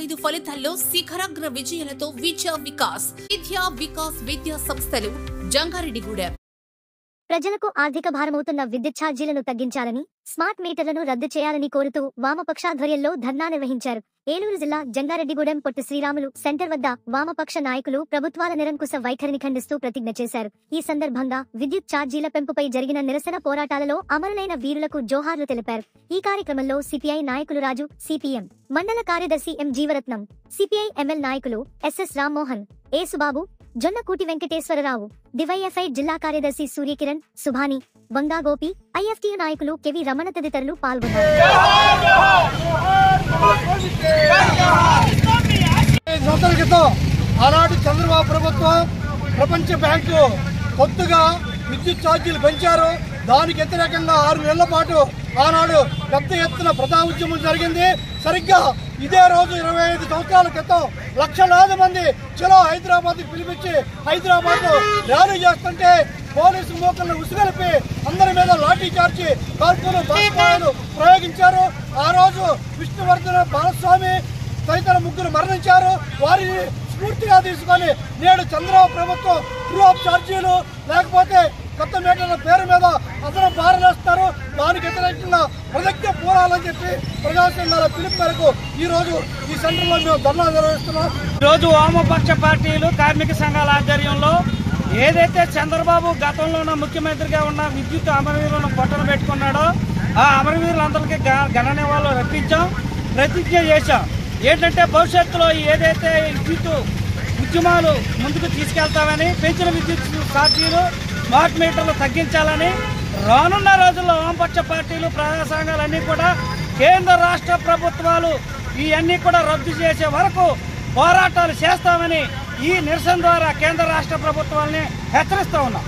2025 ఫలితాల్లో శిఖరాగ్ర విజయాలతో విద్యా వికాస్ విద్యా సంస్థలు జంగారెడ్డిగూడెం. ప్రజలకు ఆర్థిక భారమవుతున్న విద్యుత్ ఛార్జీలను తగ్గించాలని, స్మార్ట్ మీటర్లను రద్దు చేయాలని కోరుతూ వామపక్షాధ్వర్యంలో ధర్నా నిర్వహించారు. ఏలూరు జిల్లా జంగారెడ్డిగూడెం పొట్టి శ్రీరాములు సెంటర్ వద్ద వామపక్ష నాయకులు ప్రభుత్వాల నిరంకుశ వైఖరిని ఖండిస్తూ ప్రతిజ్ఞ చేశారు. ఈ సందర్భంగా విద్యుత్ ఛార్జీల పెంపుపై జరిగిన నిరసన పోరాటాలలో అమరులైన వీరులకు జోహార్లు తెలిపారు. ఈ కార్యక్రమంలో సిపిఐ నాయకులు రాజు, సిపిఎం మండల కార్యదర్శి ఎం జీవరత్నం, సిపిఐ ఎంఎల్ నాయకులు ఎస్ఎస్ రామ్మోహన్, ఏ సుబాబు, జొన్నకూటి వెంకటేశ్వరరావు, డివైఎఫ్ఐ జిల్లా కార్యదర్శి సూర్యకిరణ్, సుభాని, వంగా గోపి, ఐఎఫ్టియు నాయకులు కెవి రమణ తదితరులు పాల్గొన్నారు. ఆనాడు చంద్రబాబు ప్రభుత్వం, ప్రపంచ బ్యాంకు కొత్తగా విద్యుత్ ఛార్జీలు పెంచారు. దానికి వ్యతిరేకంగా 6 నెలల పాటు ఆనాడు పెద్ద ఎత్తున ప్రజా ఉద్యమం జరిగింది. సరిగ్గా ఇదే రోజు 25 సంవత్సరాల క్రితం లక్షలాది మంది చలో హైదరాబాద్ పిలిపించి హైదరాబాద్ ర్యాలీ చేస్తుంటే పోలీసు మోకలను ఉసుగలిపి అందరి మీద లాఠీ చార్జి కాల్పులు బాష్పాలు ప్రయోగించారు. ఆ రోజు విష్ణువర్ధన బాలస్వామి తదితర ముగ్గురు మరణించారు. వారిని స్ఫూర్తిగా తీసుకొని నేడు చంద్రబాబు ప్రభుత్వం ట్రూ ఆఫ్ ఛార్జీలు లేకపోతే కొత్త మీటర్ల పేరు మీద అదన భారలేస్తారు. దానికి వ్యతిరేకంగా ప్రజెక్ట్ పోరాలని చెప్పి ప్రజా సంఘాల పిలుపు మేరకు ఈ రోజు ఈ సెంటర్లో మేము ధర్నా నిర్వహిస్తున్నాం. ఈరోజు వామపక్ష పార్టీలు, కార్మిక సంఘాల ఆధ్వర్యంలో ఏదైతే చంద్రబాబు గతంలో ఉన్న ముఖ్యమంత్రిగా ఉన్న విద్యుత్ అమరవీరులను పొట్టలు పెట్టుకున్నాడో ఆ అమరవీరులందరికీ ఘన నివాళులు రప్పించాం, ప్రతిజ్ఞ చేశాం. ఏంటంటే భవిష్యత్తులో ఏదైతే విద్యుత్ ఉద్యమాలు ముందుకు తీసుకెళ్తామని, పెంచిన విద్యుత్ ఛార్జీలు, స్మార్ట్ మీటర్లు తగ్గించాలని రానున్న రోజుల్లో వామపక్ష పార్టీలు, ప్రజా సంఘాలన్నీ కూడా కేంద్ర రాష్ట్ర ప్రభుత్వాలు ఇవన్నీ కూడా రద్దు చేసే వరకు పోరాటాలు చేస్తామని ఈ నిరసన ద్వారా కేంద్ర రాష్ట్ర ప్రభుత్వాలని హెచ్చరిస్తూ ఉన్నాం.